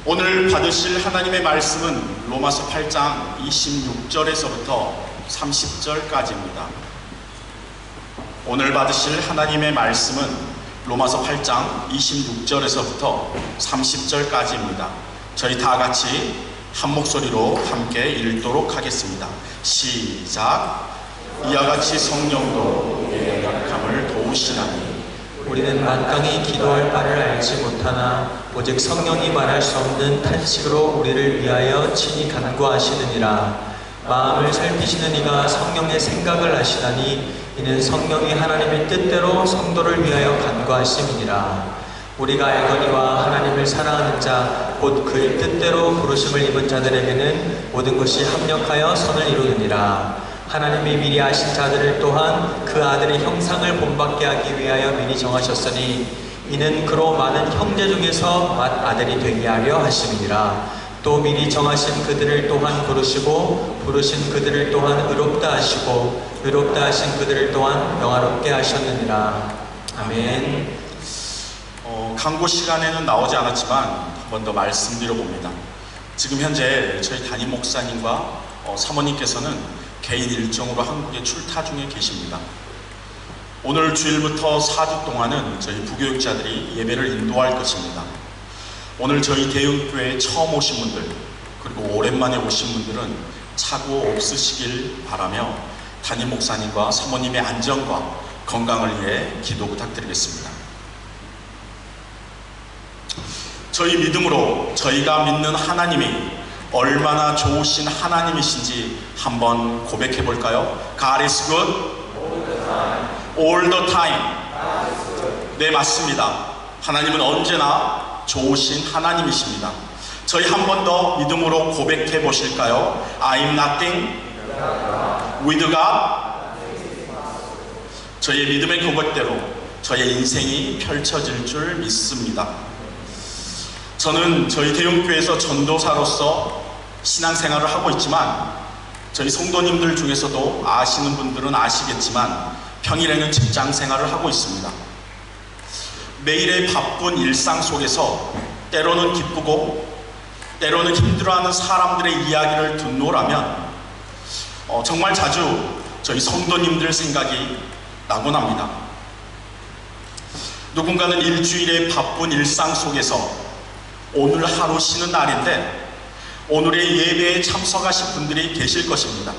오늘 받으실 하나님의 말씀은 로마서 8장 26절에서부터 30절까지입니다. 오늘 받으실 하나님의 말씀은 로마서 8장 26절에서부터 30절까지입니다. 저희 다 같이 한 목소리로 함께 읽도록 하겠습니다. 시작. 이와 같이 성령도 우리의 약함을 도우시나니 우리는 마땅히 기도할 바를 알지 못하나 오직 성령이 말할 수 없는 탄식으로 우리를 위하여 친히 간구하시느니라. 마음을 살피시는 이가 성령의 생각을 아시나니 이는 성령이 하나님의 뜻대로 성도를 위하여 간구하심이니라. 우리가 알거니와 하나님을 사랑하는 자 곧 그의 뜻대로 부르심을 입은 자들에게는 모든 것이 합력하여 선을 이루느니라. 하나님이 미리 아신 자들을 또한 그 아들의 형상을 본받게 하기 위하여 미리 정하셨으니 이는 그로 많은 형제 중에서 맏아들이 되게 하려 하심이니라. 또 미리 정하신 그들을 또한 부르시고 부르신 그들을 또한 의롭다 하시고 의롭다 하신 그들을 또한 영화롭게 하셨느니라. 아멘. 강고 시간에는 나오지 않았지만 한 번 더 말씀드려봅니다. 지금 현재 저희 담임 목사님과 사모님께서는 개인 일정으로 한국에 출타 중에 계십니다. 오늘 주일부터 4주 동안은 저희 부교육자들이 예배를 인도할 것입니다. 오늘 저희 대형교회에 처음 오신 분들 그리고 오랜만에 오신 분들은 착오 없으시길 바라며 담임 목사님과 사모님의 안전과 건강을 위해 기도 부탁드리겠습니다. 저희 믿음으로 저희가 믿는 하나님이 얼마나 좋으신 하나님이신지 한번 고백해 볼까요? God is good all the time. 네, 맞습니다. 하나님은 언제나 좋으신 하나님이십니다. 저희 한 번 더 믿음으로 고백해 보실까요? I'm nothing with God. 저희의 믿음의 그것대로 저의 인생이 펼쳐질 줄 믿습니다. 저는 저희 대형교회에서 전도사로서 신앙생활을 하고 있지만 저희 성도님들 중에서도 아시는 분들은 아시겠지만 평일에는 직장생활을 하고 있습니다. 매일의 바쁜 일상 속에서 때로는 기쁘고 때로는 힘들어하는 사람들의 이야기를 듣노라면 정말 자주 저희 성도님들 생각이 나곤 합니다. 누군가는 일주일의 바쁜 일상 속에서 오늘 하루 쉬는 날인데 오늘의 예배에 참석하신 분들이 계실 것입니다.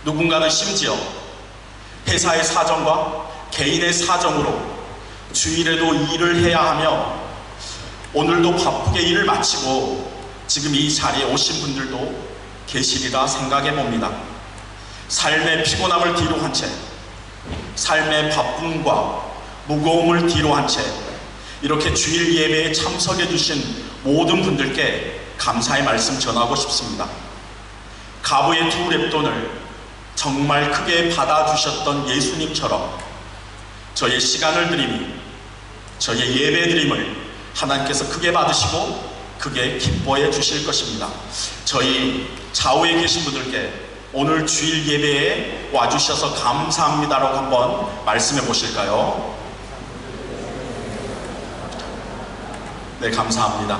누군가는 심지어 회사의 사정과 개인의 사정으로 주일에도 일을 해야 하며 오늘도 바쁘게 일을 마치고 지금 이 자리에 오신 분들도 계시리라 생각해 봅니다. 삶의 피곤함을 뒤로 한 채, 삶의 바쁨과 무거움을 뒤로 한 채 이렇게 주일 예배에 참석해 주신 모든 분들께 감사의 말씀 전하고 싶습니다. 가부의 두 랩돈을 정말 크게 받아주셨던 예수님처럼 저의 시간을 드림이, 저의 예배 드림을 하나님께서 크게 받으시고 크게 기뻐해 주실 것입니다. 저희 좌우에 계신 분들께 오늘 주일 예배에 와주셔서 감사합니다라고 한번 말씀해 보실까요? 네, 감사합니다.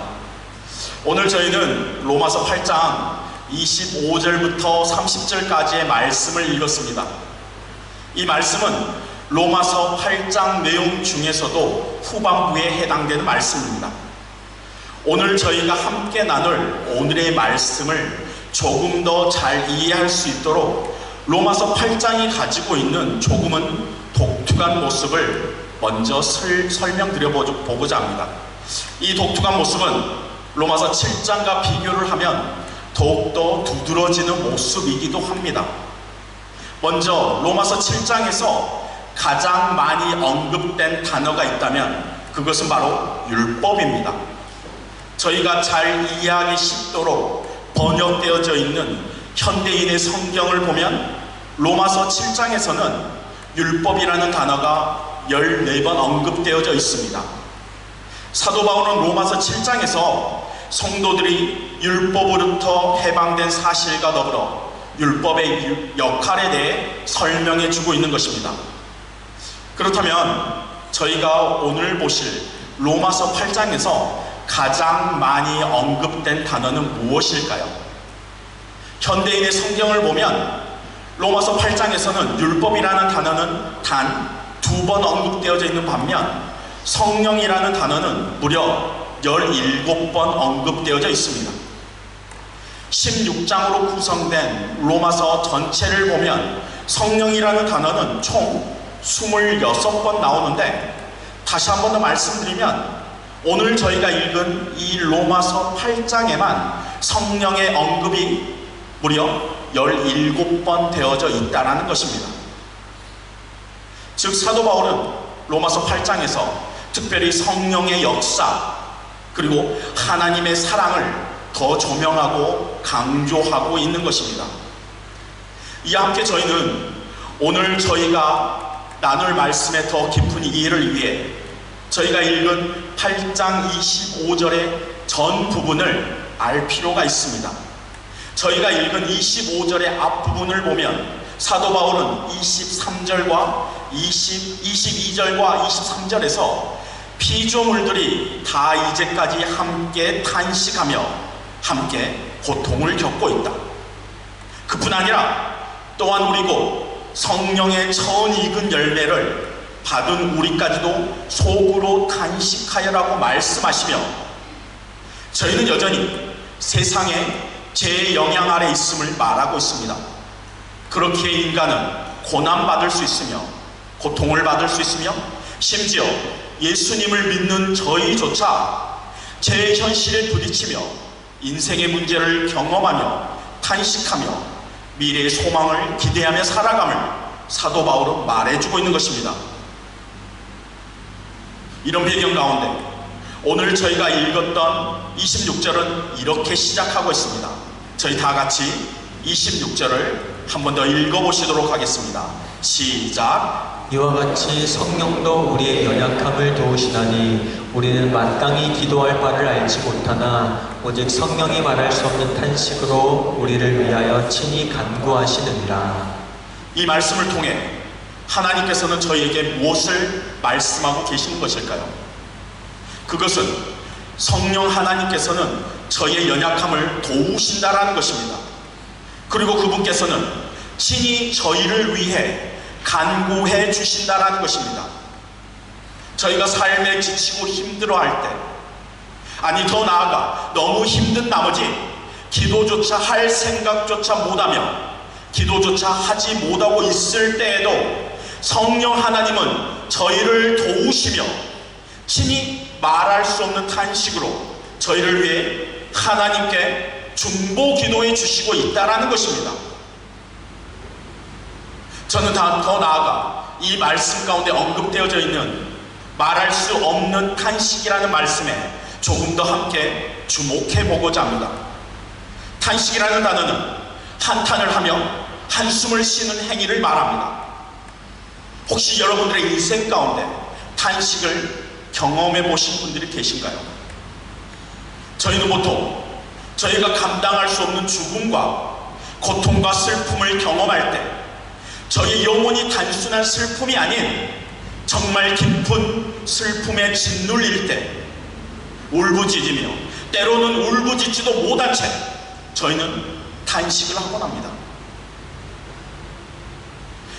오늘 저희는 로마서 8장 25절부터 30절까지의 말씀을 읽었습니다. 이 말씀은 로마서 8장 내용 중에서도 후반부에 해당되는 말씀입니다. 오늘 저희가 함께 나눌 오늘의 말씀을 조금 더 잘 이해할 수 있도록 로마서 8장이 가지고 있는 조금은 독특한 모습을 먼저 설명드려 보고자 합니다. 이 독특한 모습은 로마서 7장과 비교를 하면 더욱더 두드러지는 모습이기도 합니다. 먼저 로마서 7장에서 가장 많이 언급된 단어가 있다면 그것은 바로 율법입니다. 저희가 잘 이해하기 쉽도록 번역되어져 있는 현대인의 성경을 보면 로마서 7장에서는 율법이라는 단어가 14번 언급되어져 있습니다. 사도 바울은 로마서 7장에서 성도들이 율법으로부터 해방된 사실과 더불어 율법의 역할에 대해 설명해 주고 있는 것입니다. 그렇다면 저희가 오늘 보실 로마서 8장에서 가장 많이 언급된 단어는 무엇일까요? 현대인의 성경을 보면 로마서 8장에서는 율법이라는 단어는 단 2번 언급되어져 있는 반면 성령이라는 단어는 무려 17번 언급되어져 있습니다. 16장으로 구성된 로마서 전체를 보면 성령이라는 단어는 총 26번 나오는데, 다시 한 번 더 말씀드리면 오늘 저희가 읽은 이 로마서 8장에만 성령의 언급이 무려 17번 되어져 있다는 것입니다. 즉 사도 바울은 로마서 8장에서 특별히 성령의 역사 그리고 하나님의 사랑을 더 조명하고 강조하고 있는 것입니다. 이와 함께 저희는 오늘 저희가 나눌 말씀의 더 깊은 이해를 위해 저희가 읽은 8장 25절의 전 부분을 알 필요가 있습니다. 저희가 읽은 25절의 앞부분을 보면 사도 바울은 23절과 22절과 23절에서 피조물들이 다 이제까지 함께 탄식하며 함께 고통을 겪고 있다. 그뿐 아니라 또한 우리 곧 성령의 처음 익은 열매를 받은 우리까지도 속으로 탄식하여라고 말씀하시며, 저희는 여전히 세상의 제 영향 아래 있음을 말하고 있습니다. 그렇게 인간은 고난받을 수 있으며 고통을 받을 수 있으며 심지어 예수님을 믿는 저희조차 제 현실에 부딪히며 인생의 문제를 경험하며 탄식하며 미래의 소망을 기대하며 살아감을 사도 바울은 말해주고 있는 것입니다. 이런 배경 가운데 오늘 저희가 읽었던 26절은 이렇게 시작하고 있습니다. 저희 다 같이 26절을 한 번 더 읽어보시도록 하겠습니다. 시작. 이와 같이 성령도 우리의 연약함을 도우시나니 우리는 마땅히 기도할 바를 알지 못하나 오직 성령이 말할 수 없는 탄식으로 우리를 위하여 친히 간구하시느니라. 이 말씀을 통해 하나님께서는 저희에게 무엇을 말씀하고 계시는 것일까요? 그것은 성령 하나님께서는 저희의 연약함을 도우신다라는 것입니다. 그리고 그분께서는 친히 저희를 위해 간구해 주신다라는 것입니다. 저희가 삶에 지치고 힘들어할 때, 아니 더 나아가 너무 힘든 나머지 기도조차 할 생각조차 못하며 기도조차 하지 못하고 있을 때에도 성령 하나님은 저희를 도우시며 친히 말할 수 없는 탄식으로 저희를 위해 하나님께 중보 기도해 주시고 있다는 것입니다. 저는 더 나아가 이 말씀 가운데 언급되어져 있는 말할 수 없는 탄식이라는 말씀에 조금 더 함께 주목해 보고자 합니다. 탄식이라는 단어는 한탄을 하며 한숨을 쉬는 행위를 말합니다. 혹시 여러분들의 인생 가운데 탄식을 경험해 보신 분들이 계신가요? 저희는 보통 저희가 감당할 수 없는 죽음과 고통과 슬픔을 경험할 때 저희 영혼이 단순한 슬픔이 아닌 정말 깊은 슬픔에 짓눌릴 때 울부짖으며 때로는 울부짖지도 못한 채 저희는 탄식을 하곤 합니다.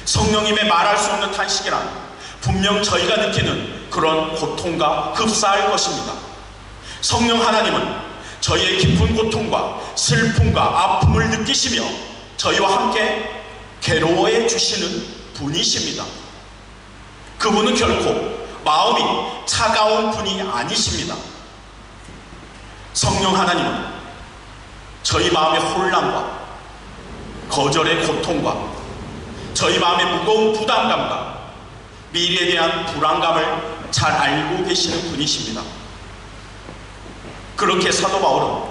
성령님의 말할 수 없는 탄식이란 분명 저희가 느끼는 그런 고통과 흡사할 것입니다. 성령 하나님은 저희의 깊은 고통과 슬픔과 아픔을 느끼시며 저희와 함께 괴로워해 주시는 분이십니다. 그분은 결코 마음이 차가운 분이 아니십니다. 성령 하나님은 저희 마음의 혼란과 거절의 고통과 저희 마음의 무거운 부담감과 미래에 대한 불안감을 잘 알고 계시는 분이십니다. 그렇게 사도 바울은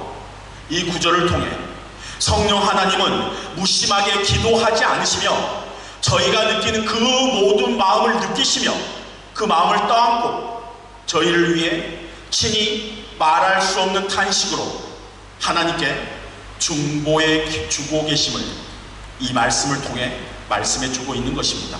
이 구절을 통해 성령 하나님은 무심하게 기도하지 않으시며 저희가 느끼는 그 모든 마음을 느끼시며 그 마음을 떠안고 저희를 위해 친히 말할 수 없는 탄식으로 하나님께 중보해 주고 계심을 이 말씀을 통해 말씀해 주고 있는 것입니다.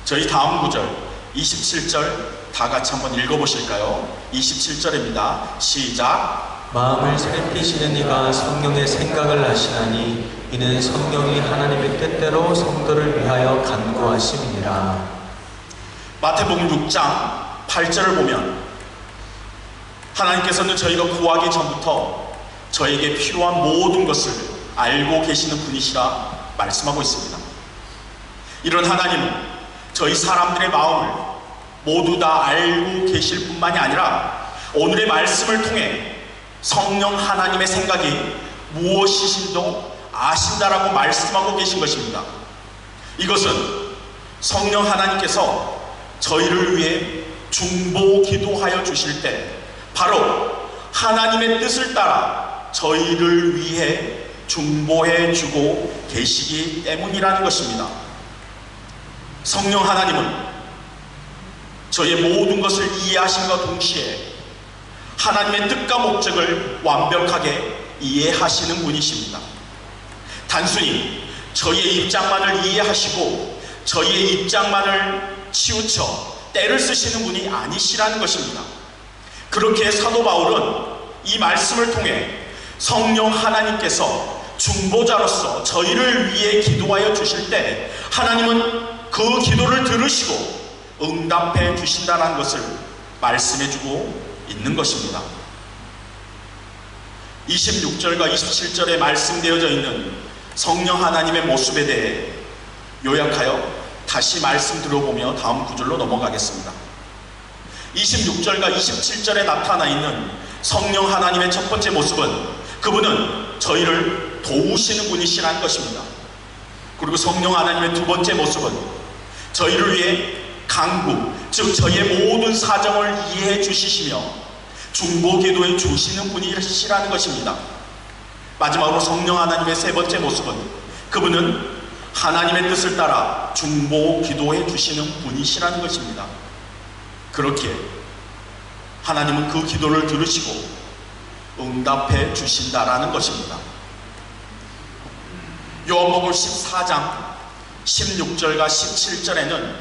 저희 다음 구절 27절 다 같이 한번 읽어보실까요? 27절입니다. 시작. 마음을 살피시는 이가 성령의 생각을 아시나니 이는 성령이 하나님의 뜻대로 성도를 위하여 간구하심이니라. 마태복음 6장 8절을 보면 하나님께서는 저희가 구하기 전부터 저에게 필요한 모든 것을 알고 계시는 분이시라 말씀하고 있습니다. 이런 하나님은 저희 사람들의 마음을 모두 다 알고 계실 뿐만이 아니라 오늘의 말씀을 통해 성령 하나님의 생각이 무엇이신도 아신다라고 말씀하고 계신 것입니다. 이것은 성령 하나님께서 저희를 위해 중보 기도하여 주실 때 바로 하나님의 뜻을 따라 저희를 위해 중보해 주고 계시기 때문이라는 것입니다. 성령 하나님은 저의 모든 것을 이해하심과 동시에 하나님의 뜻과 목적을 완벽하게 이해하시는 분이십니다. 단순히 저희의 입장만을 이해하시고 저희의 입장만을 치우쳐 때를 쓰시는 분이 아니시라는 것입니다. 그렇게 사도 바울은 이 말씀을 통해 성령 하나님께서 중보자로서 저희를 위해 기도하여 주실 때 하나님은 그 기도를 들으시고 응답해 주신다는 것을 말씀해 주고 있는 것입니다. 26절과 27절에 말씀되어져 있는 성령 하나님의 모습에 대해 요약하여 다시 말씀 들어보며 다음 구절로 넘어가겠습니다. 26절과 27절에 나타나 있는 성령 하나님의 첫 번째 모습은 그분은 저희를 도우시는 분이시라는 것입니다. 그리고 성령 하나님의 두 번째 모습은 저희를 위해 간구, 즉 저희의 모든 사정을 이해해 주시시며 중보 기도해 주시는 분이시라는 것입니다. 마지막으로 성령 하나님의 세 번째 모습은 그분은 하나님의 뜻을 따라 중보 기도해 주시는 분이시라는 것입니다. 그렇게 하나님은 그 기도를 들으시고 응답해 주신다라는 것입니다. 요한복음 14장 16절과 17절에는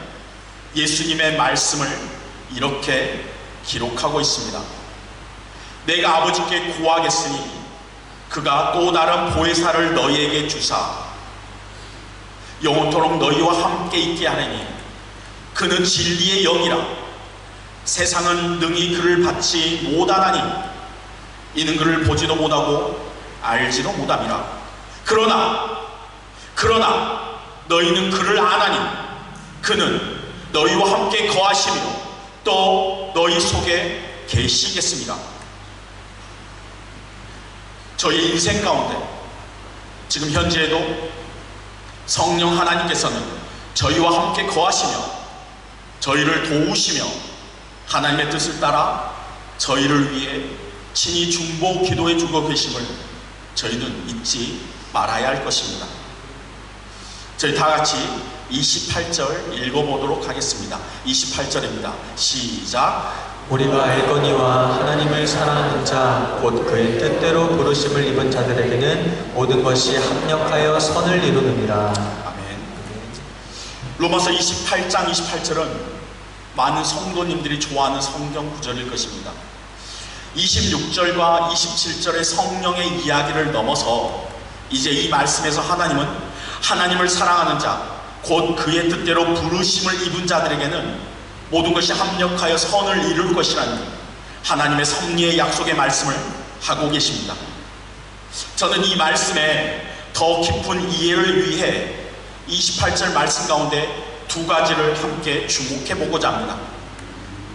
예수님의 말씀을 이렇게 기록하고 있습니다. 내가 아버지께 구하겠으니 그가 또 다른 보혜사를 너희에게 주사 영원토록 너희와 함께 있게 하느니 그는 진리의 영이라 세상은 능히 그를 받지 못하나니 이는 그를 보지도 못하고 알지도 못함이라. 그러나 너희는 그를 아나니 그는 너희와 함께 거하시며 또 너희 속에 계시겠습니다. 저희 인생 가운데 지금 현재에도 성령 하나님께서는 저희와 함께 거하시며 저희를 도우시며 하나님의 뜻을 따라 저희를 위해 친히 중보 기도해 주고 계심을 저희는 잊지 말아야 할 것입니다. 저희 다 같이 28절 읽어보도록 하겠습니다. 28절입니다. 시작. 우리가 알거니와 하나님을 사랑하는 자 곧 그의 뜻대로 부르심을 입은 자들에게는 모든 것이 합력하여 선을 이루느니라. 아멘. 로마서 28장 28절은 많은 성도님들이 좋아하는 성경 구절일 것입니다. 26절과 27절의 성령의 이야기를 넘어서 이제 이 말씀에서 하나님은 하나님을 사랑하는 자 곧 그의 뜻대로 부르심을 입은 자들에게는 모든 것이 합력하여 선을 이룰 것이라는 하나님의 섭리의 약속의 말씀을 하고 계십니다. 저는 이 말씀에 더 깊은 이해를 위해 28절 말씀 가운데 두 가지를 함께 주목해 보고자 합니다.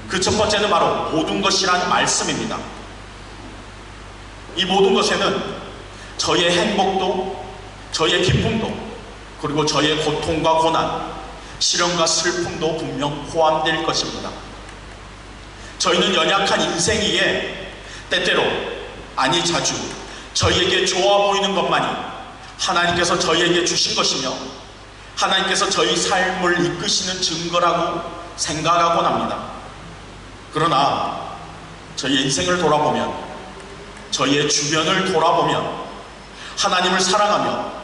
그 첫 번째는 바로 모든 것이라는 말씀입니다. 이 모든 것에는 저의 행복도 저의 기쁨도 그리고 저의 고통과 고난, 시련과 슬픔도 분명 포함될 것입니다. 저희는 연약한 인생이기에 때때로 아니 자주 저희에게 좋아 보이는 것만이 하나님께서 저희에게 주신 것이며 하나님께서 저희 삶을 이끄시는 증거라고 생각하곤 합니다. 그러나 저희 인생을 돌아보면 저희의 주변을 돌아보면 하나님을 사랑하며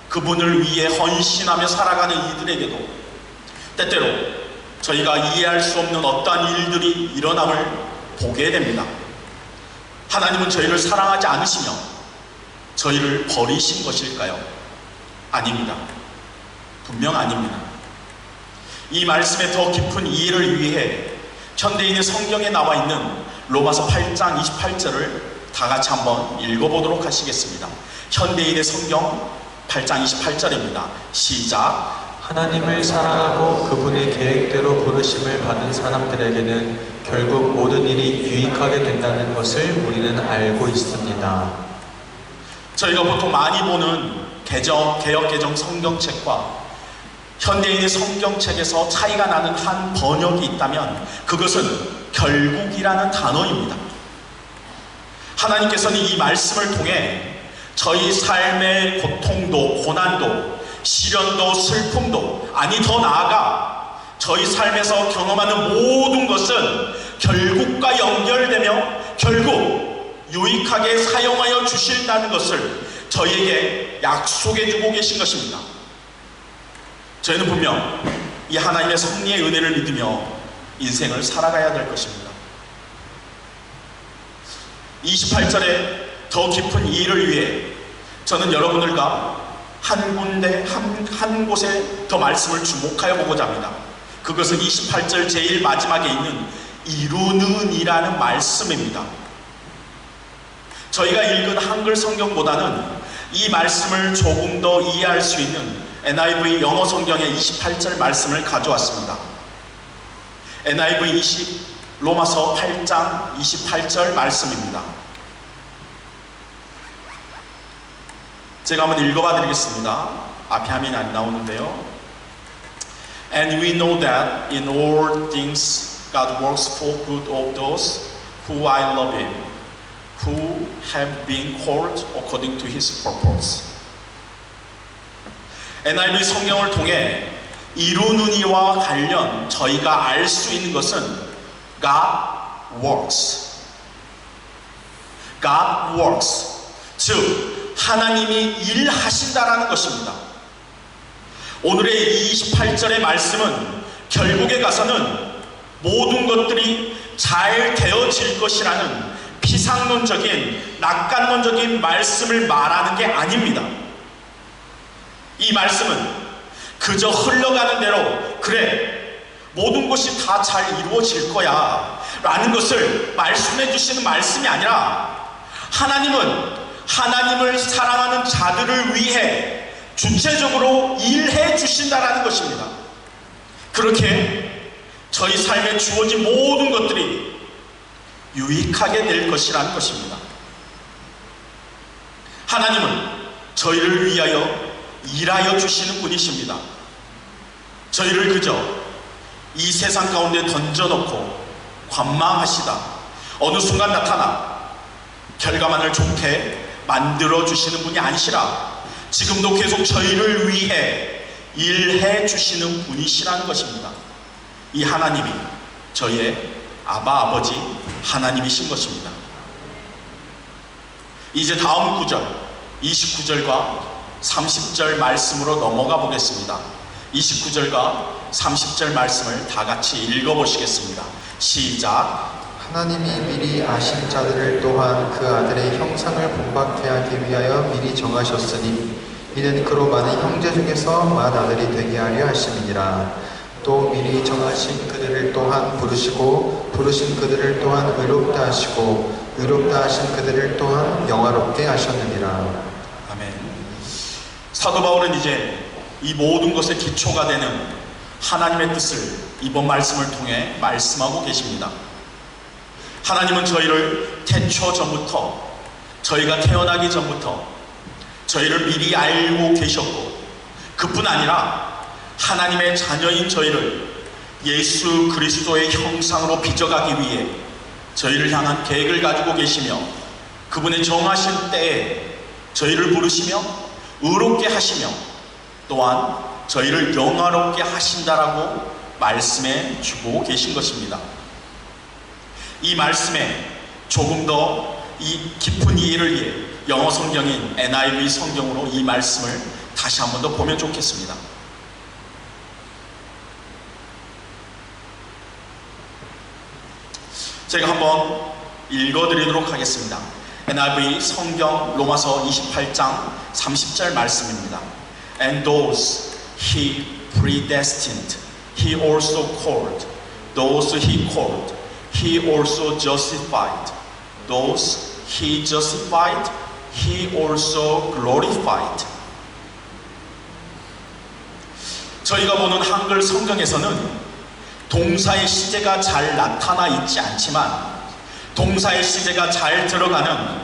그분을 위해 헌신하며 살아가는 이들에게도 때때로 저희가 이해할 수 없는 어떠한 일들이 일어남을 보게 됩니다. 하나님은 저희를 사랑하지 않으시며 저희를 버리신 것일까요? 아닙니다. 분명 아닙니다. 이 말씀의 더 깊은 이해를 위해 현대인의 성경에 나와 있는 로마서 8장 28절을 다 같이 한번 읽어보도록 하시겠습니다. 현대인의 성경 8장 28절입니다. 시작. 하나님을 사랑하고 그분의 계획대로 부르심을 받은 사람들에게는 결국 모든 일이 유익하게 된다는 것을 우리는 알고 있습니다. 저희가 보통 많이 보는 개역개정 성경책과 현대인의 성경책에서 차이가 나는 한 번역이 있다면 그것은 결국이라는 단어입니다. 하나님께서는 이 말씀을 통해 저희 삶의 고통도 고난도 시련도 슬픔도 아니 더 나아가 저희 삶에서 경험하는 모든 것은 결국과 연결되며 결국 유익하게 사용하여 주신다는 것을 저희에게 약속해 주고 계신 것입니다. 저희는 분명 이 하나님의 섭리의 은혜를 믿으며 인생을 살아가야 될 것입니다. 28절의 더 깊은 이해를 위해 저는 여러분들과 한 곳에 더 말씀을 주목하여 보고자 합니다. 그것은 28절 제일 마지막에 있는 이루는 이라는 말씀입니다. 저희가 읽은 한글 성경보다는 이 말씀을 조금 더 이해할 수 있는 NIV 영어 성경의 28절 말씀을 가져왔습니다. NIV 로마서 8장 28절 말씀입니다. 제가 한번 읽어봐 드리겠습니다. 앞에 화면이 안 나오는데요. And we know that in all things God works for good of those who I love Him, who have been called according to His purpose. NIV 성경을 통해 이루는 이와 관련 저희가 알 수 있는 것은 God works. God works. 즉 하나님이 일하신다라는 것입니다. 오늘의 28절의 말씀은 결국에 가서는 모든 것들이 잘 되어질 것이라는 피상론적인 낙관론적인 말씀을 말하는 게 아닙니다. 이 말씀은 그저 흘러가는 대로 그래 모든 것이 다 잘 이루어질 거야 라는 것을 말씀해 주시는 말씀이 아니라 하나님은 하나님을 사랑하는 자들을 위해 주체적으로 일해 주신다라는 것입니다. 그렇게 저희 삶에 주어진 모든 것들이 유익하게 될 것이라는 것입니다. 하나님은 저희를 위하여 일하여 주시는 분이십니다. 저희를 그저 이 세상 가운데 던져놓고 관망하시다 어느 순간 나타나 결과만을 좋게 만들어 주시는 분이 아니시라 지금도 계속 저희를 위해 일해 주시는 분이시라는 것입니다. 이 하나님이 저희의 아버지 하나님이신 것입니다. 이제 다음 구절 29절과 30절 말씀으로 넘어가 보겠습니다. 29절과 30절 말씀을 다 같이 읽어보시겠습니다. 시작. 하나님이 미리 아신 자들을 또한 그 아들의 형상을 본받게 하기 위하여 미리 정하셨으니 이는 그로 많은 형제 중에서 맏 아들이 되게 하려 하심이니라. 또 미리 정하신 그들을 또한 부르시고 부르신 그들을 또한 의롭다 하시고 의롭다 하신 그들을 또한 영화롭게 하셨느니라. 아멘. 사도 바울은 이제 이 모든 것의 기초가 되는 하나님의 뜻을 이번 말씀을 통해 말씀하고 계십니다. 하나님은 저희를 태초 전부터 저희가 태어나기 전부터 저희를 미리 알고 계셨고 그뿐 아니라 하나님의 자녀인 저희를 예수 그리스도의 형상으로 빚어가기 위해 저희를 향한 계획을 가지고 계시며 그분의 정하신 때에 저희를 부르시며 의롭게 하시며 또한 저희를 영화롭게 하신다라고 말씀해 주고 계신 것입니다. 이 말씀에 조금 더 이 깊은 이해를 위해 영어 성경인 NIV 성경으로 이 말씀을 다시 한 번 더 보면 좋겠습니다. 제가 한번 읽어드리도록 하겠습니다. NIV 성경 로마서 28장 30절 말씀입니다. And those he predestined, he also called. Those he called, he also justified. Those he justified, he also glorified. 저희가 보는 한글 성경에서는 동사의 시제가 잘 나타나 있지 않지만 동사의 시제가 잘 들어가는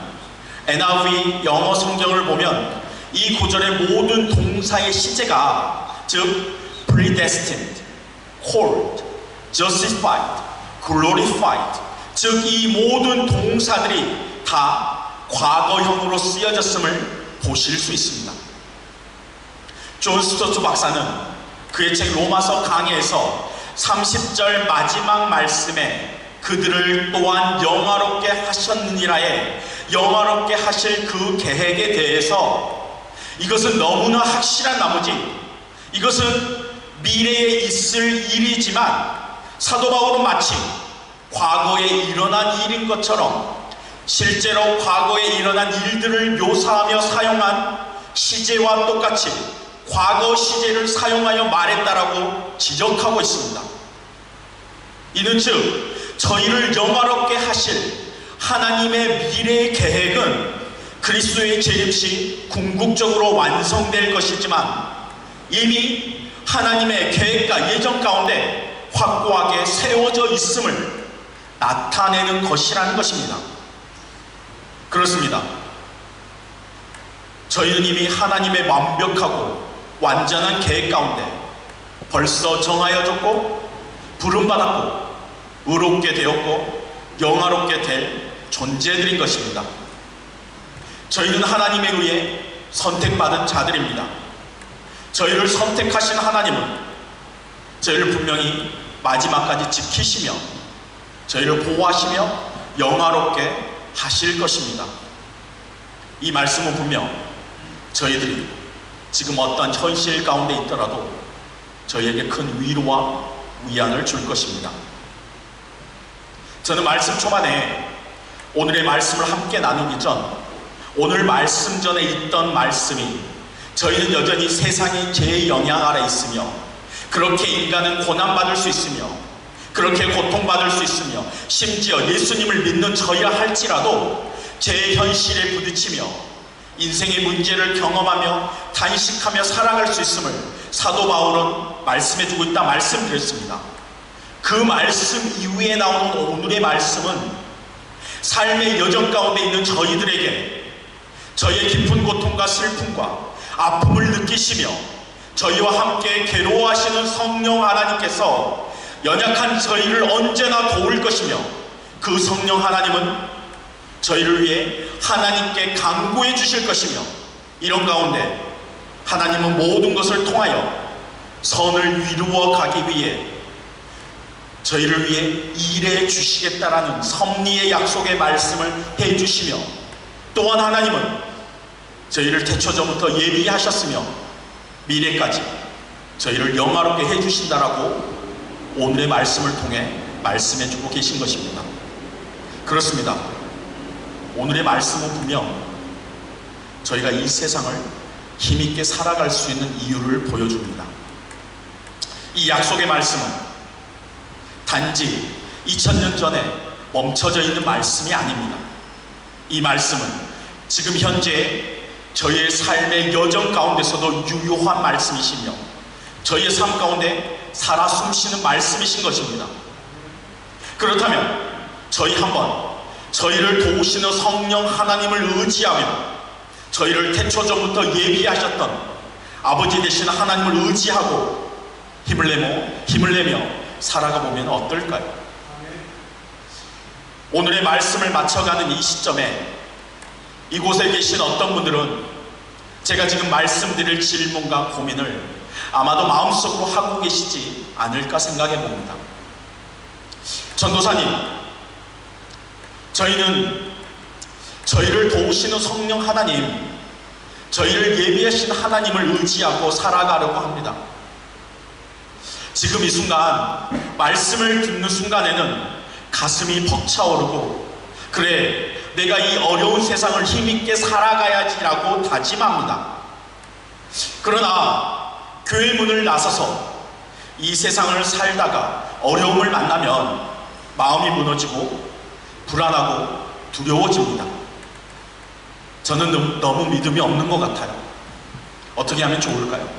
NIV 영어 성경을 보면 이 구절의 모든 동사의 시제가 즉 predestined, called, justified, glorified 즉 이 모든 동사들이 다 과거형으로 쓰여졌음을 보실 수 있습니다. 존 스토트 박사는 그의 책 로마서 강해에서 30절 마지막 말씀에 그들을 또한 영화롭게 하셨느니라에 영화롭게 하실 그 계획에 대해서 이것은 너무나 확실한 나머지 이것은 미래에 있을 일이지만 사도 바울은 마치 과거에 일어난 일인 것처럼 실제로 과거에 일어난 일들을 묘사하며 사용한 시제와 똑같이 과거 시제를 사용하여 말했다라고 지적하고 있습니다. 이는 즉 저희를 영화롭게 하실 하나님의 미래의 계획은 그리스도의 재림 시 궁극적으로 완성될 것이지만 이미 하나님의 계획과 예정 가운데 확고하게 세워져 있음을 나타내는 것이라는 것입니다. 그렇습니다. 저희는 이미 하나님의 완벽하고 완전한 계획 가운데 벌써 정하여졌고 부름받았고 의롭게 되었고 영화롭게 될 존재들인 것입니다. 저희는 하나님에 의해 선택받은 자들입니다. 저희를 선택하신 하나님은 저희를 분명히 마지막까지 지키시며 저희를 보호하시며 영화롭게 하실 것입니다. 이 말씀은 분명 저희들이 지금 어떤 현실 가운데 있더라도 저희에게 큰 위로와 위안을 줄 것입니다. 저는 말씀 초반에 오늘의 말씀을 함께 나누기 전 오늘 말씀 전에 있던 말씀이 저희는 여전히 세상의 죄의 영향 아래 있으며 그렇게 인간은 고난받을 수 있으며 그렇게 고통받을 수 있으며 심지어 예수님을 믿는 저희라 할지라도 죄의 현실에 부딪히며 인생의 문제를 경험하며 단식하며 살아갈 수 있음을 사도 바울은 말씀해주고 있다 말씀드렸습니다. 그 말씀 이후에 나오는 오늘의 말씀은 삶의 여정 가운데 있는 저희들에게 저희의 깊은 고통과 슬픔과 아픔을 느끼시며 저희와 함께 괴로워하시는 성령 하나님께서 연약한 저희를 언제나 도울 것이며 그 성령 하나님은 저희를 위해 하나님께 간구해 주실 것이며 이런 가운데 하나님은 모든 것을 통하여 선을 이루어 가기 위해 저희를 위해 일해 주시겠다라는 섭리의 약속의 말씀을 해 주시며 또한 하나님은 저희를 태초전부터 예비하셨으며 미래까지 저희를 영화롭게 해 주신다라고 오늘의 말씀을 통해 말씀해 주고 계신 것입니다. 그렇습니다. 오늘의 말씀은 분명 저희가 이 세상을 힘있게 살아갈 수 있는 이유를 보여줍니다. 이 약속의 말씀은 단지 2000년 전에 멈춰져 있는 말씀이 아닙니다. 이 말씀은 지금 현재 저희의 삶의 여정 가운데서도 유효한 말씀이시며 저희의 삶 가운데 살아 숨쉬는 말씀이신 것입니다. 그렇다면 저희 한번 저희를 도우시는 성령 하나님을 의지하며 저희를 태초전부터 예비하셨던 아버지 되신 하나님을 의지하고 힘을 내며 살아가 보면 어떨까요? 오늘의 말씀을 맞춰가는 이 시점에 이곳에 계신 어떤 분들은 제가 지금 말씀드릴 질문과 고민을 아마도 마음속으로 하고 계시지 않을까 생각해 봅니다. 전도사님, 저희는 저희를 도우시는 성령 하나님, 저희를 예비하신 하나님을 의지하고 살아가려고 합니다. 지금 이 순간 말씀을 듣는 순간에는 가슴이 벅차오르고 그래 내가 이 어려운 세상을 힘있게 살아가야지라고 다짐합니다. 그러나 교회 문을 나서서 이 세상을 살다가 어려움을 만나면 마음이 무너지고 불안하고 두려워집니다. 저는 너무 믿음이 없는 것 같아요. 어떻게 하면 좋을까요?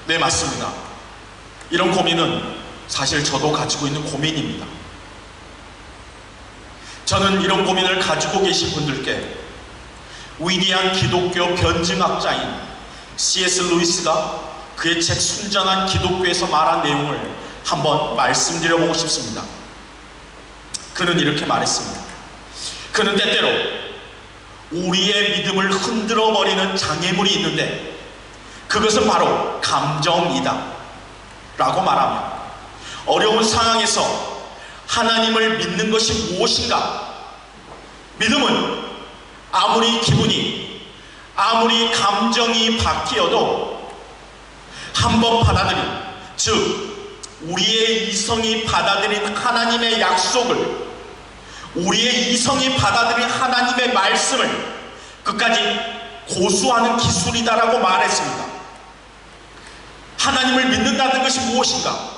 네, 맞습니다. 이런 고민은 사실 저도 가지고 있는 고민입니다. 저는 이런 고민을 가지고 계신 분들께 위대한 기독교 변증학자인 C.S. 루이스가 그의 책 순전한 기독교에서 말한 내용을 한번 말씀드려보고 싶습니다. 그는 이렇게 말했습니다. 그는 때때로 우리의 믿음을 흔들어버리는 장애물이 있는데 그것은 바로 감정이다 라고 말하며 어려운 상황에서 하나님을 믿는 것이 무엇인가? 믿음은 아무리 기분이 아무리 감정이 바뀌어도 한번 받아들인 즉 우리의 이성이 받아들인 하나님의 약속을 우리의 이성이 받아들인 하나님의 말씀을 끝까지 고수하는 기술이다라고 말했습니다. 하나님을 믿는다는 것이 무엇인가?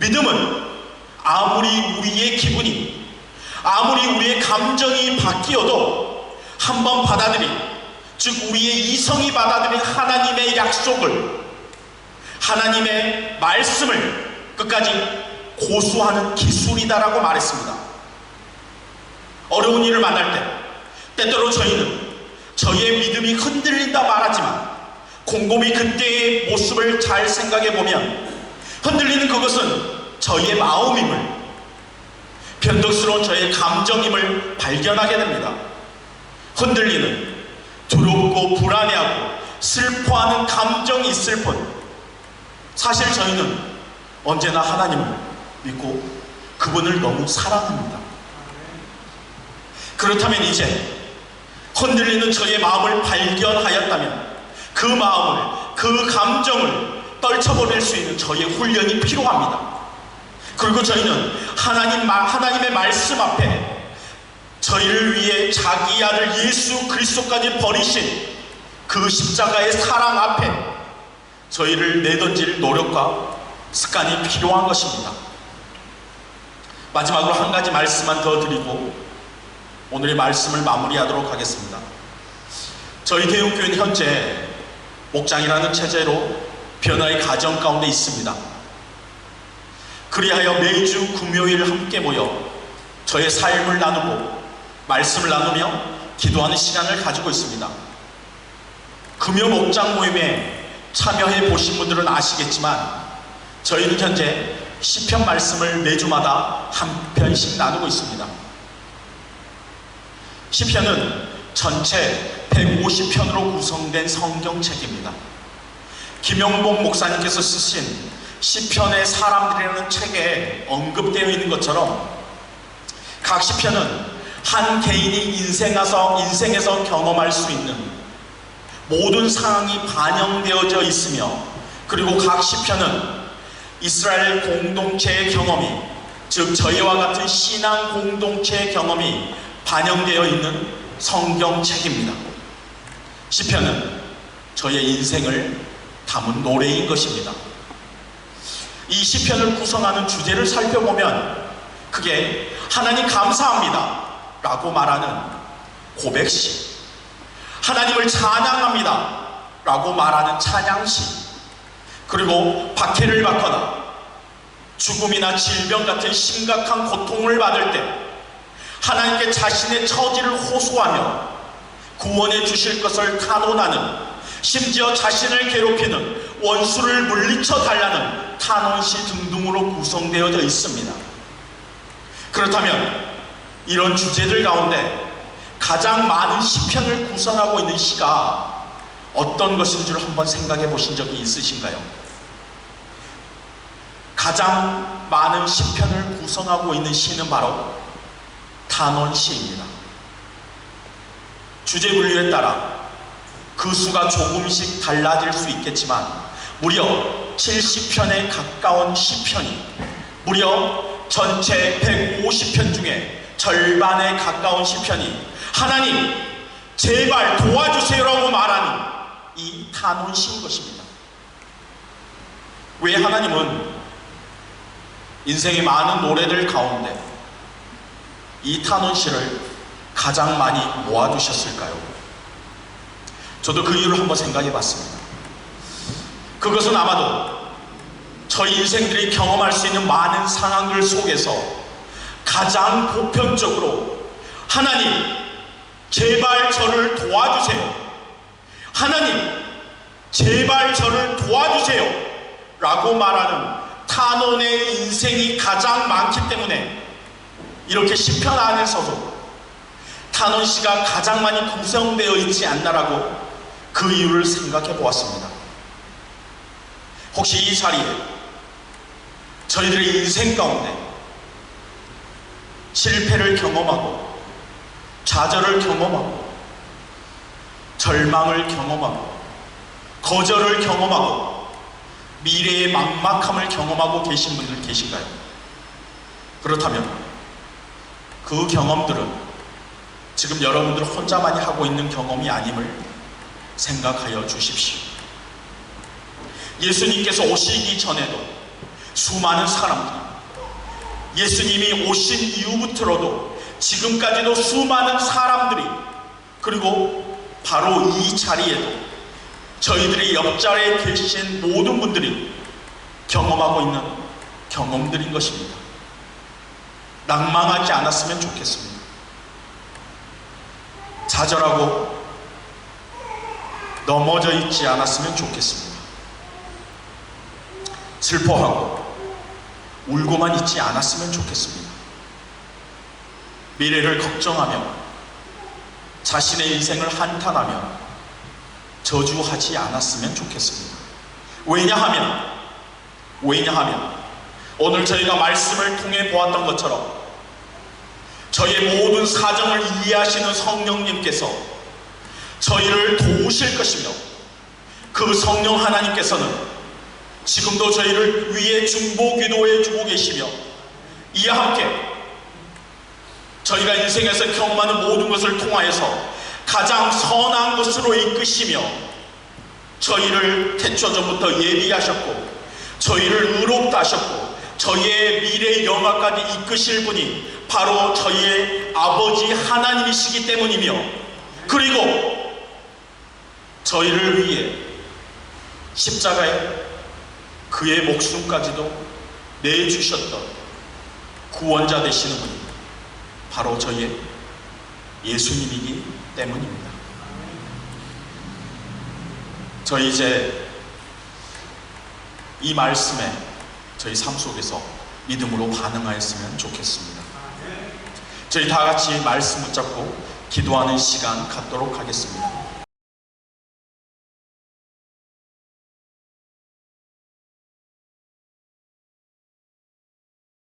믿음은 아무리 우리의 기분이 아무리 우리의 감정이 바뀌어도 한번 받아들인 즉 우리의 이성이 받아들인 하나님의 약속을 하나님의 말씀을 끝까지 고수하는 기술이다라고 말했습니다. 어려운 일을 만날 때 때때로 저희는 저희의 믿음이 흔들린다 말하지만 곰곰이 그때의 모습을 잘 생각해보면 흔들리는 그것은 저희의 마음임을 변덕스러운 저희의 감정임을 발견하게 됩니다. 흔들리는 두렵고 불안해하고 슬퍼하는 감정이 있을 뿐 사실 저희는 언제나 하나님을 믿고 그분을 너무 사랑합니다. 그렇다면 이제 흔들리는 저의 마음을 발견하였다면 그 마음을 그 감정을 떨쳐버릴 수 있는 저의 훈련이 필요합니다. 그리고 저희는 하나님의 말씀 앞에 저희를 위해 자기 아들 예수 그리스도까지 버리신 그 십자가의 사랑 앞에 저희를 내던질 노력과 습관이 필요한 것입니다. 마지막으로 한 가지 말씀만 더 드리고 오늘의 말씀을 마무리하도록 하겠습니다. 저희 대웅교회는 현재 목장이라는 체제로 변화의 과정 가운데 있습니다. 그리하여 매주 금요일 함께 모여 저의 삶을 나누고 말씀을 나누며 기도하는 시간을 가지고 있습니다. 금요 목장 모임에 참여해 보신 분들은 아시겠지만 저희는 현재 시편 말씀을 매주마다 한 편씩 나누고 있습니다. 시편은 전체 150편으로 구성된 성경책입니다. 김용복 목사님께서 쓰신 시편의 사람들이라는 책에 언급되어 있는 것처럼 각 시편은 한 개인이 인생에서 경험할 수 있는 모든 상황이 반영되어져 있으며 그리고 각 시편은 이스라엘 공동체의 경험이 즉 저희와 같은 신앙 공동체의 경험이 반영되어 있는 성경책입니다. 시편은 저의 인생을 담은 노래인 것입니다. 이 시편을 구성하는 주제를 살펴보면 그게 하나님 감사합니다 라고 말하는 고백시, 하나님을 찬양합니다 라고 말하는 찬양시, 그리고 박해를 받거나 죽음이나 질병 같은 심각한 고통을 받을 때 하나님께 자신의 처지를 호소하며 구원해 주실 것을 탄원하는, 심지어 자신을 괴롭히는 원수를 물리쳐 달라는 탄원시 등등으로 구성되어져 있습니다. 그렇다면 이런 주제들 가운데 가장 많은 시편을 구성하고 있는 시가 어떤 것인 줄 한번 생각해 보신 적이 있으신가요? 가장 많은 시편을 구성하고 있는 시는 바로 탄원시입니다. 주제 분류에 따라 그 수가 조금씩 달라질 수 있겠지만 무려 70편에 가까운 시편이 무려 전체 150편 중에 절반에 가까운 시편이 하나님 제발 도와주세요라고 말하는 이 탄원시인 것입니다. 왜 하나님은 인생의 많은 노래들 가운데 이 탄원시를 가장 많이 모아두셨을까요? 저도 그 이유를 한번 생각해 봤습니다. 그것은 아마도 저희 인생들이 경험할 수 있는 많은 상황들 속에서 가장 보편적으로 하나님 제발 저를 도와주세요, 하나님 제발 저를 도와주세요 라고 말하는 탄원의 인생이 가장 많기 때문에 이렇게 시편 안에서도 탄원시가 가장 많이 구성되어 있지 않나라고 그 이유를 생각해 보았습니다. 혹시 이 자리에 저희들의 인생 가운데 실패를 경험하고 좌절을 경험하고 절망을 경험하고 거절을 경험하고 미래의 막막함을 경험하고 계신 분들 계신가요? 그렇다면 그 경험들은 지금 여러분들 혼자만이 하고 있는 경험이 아님을 생각하여 주십시오. 예수님께서 오시기 전에도 수많은 사람들이, 예수님이 오신 이후부터도 지금까지도 수많은 사람들이, 그리고 바로 이 자리에도 저희들의 옆자리에 계신 모든 분들이 경험하고 있는 경험들인 것입니다. 낭망하지 않았으면 좋겠습니다. 좌절하고 넘어져 있지 않았으면 좋겠습니다. 슬퍼하고 울고만 있지 않았으면 좋겠습니다. 미래를 걱정하며 자신의 인생을 한탄하며 저주하지 않았으면 좋겠습니다. 왜냐하면 오늘 저희가 말씀을 통해 보았던 것처럼 저희의 모든 사정을 이해하시는 성령님께서 저희를 도우실 것이며, 그 성령 하나님께서는 지금도 저희를 위해 중보 기도해 주고 계시며, 이와 함께 저희가 인생에서 경험하는 모든 것을 통하여서 가장 선한 것으로 이끄시며 저희를 태초 전부터 예비하셨고 저희를 의롭다 하셨고 저희의 미래 영화까지 이끄실 분이 바로 저희의 아버지 하나님이시기 때문이며, 그리고 저희를 위해 십자가에 그의 목숨까지도 내주셨던 구원자 되시는 분이 바로 저희의 예수님이기 때문입니다. 저희 이제 이 말씀에 저희 삶 속에서 믿음으로 반응하였으면 좋겠습니다. 저희 다 같이 말씀 붙잡고 기도하는 시간 갖도록 하겠습니다.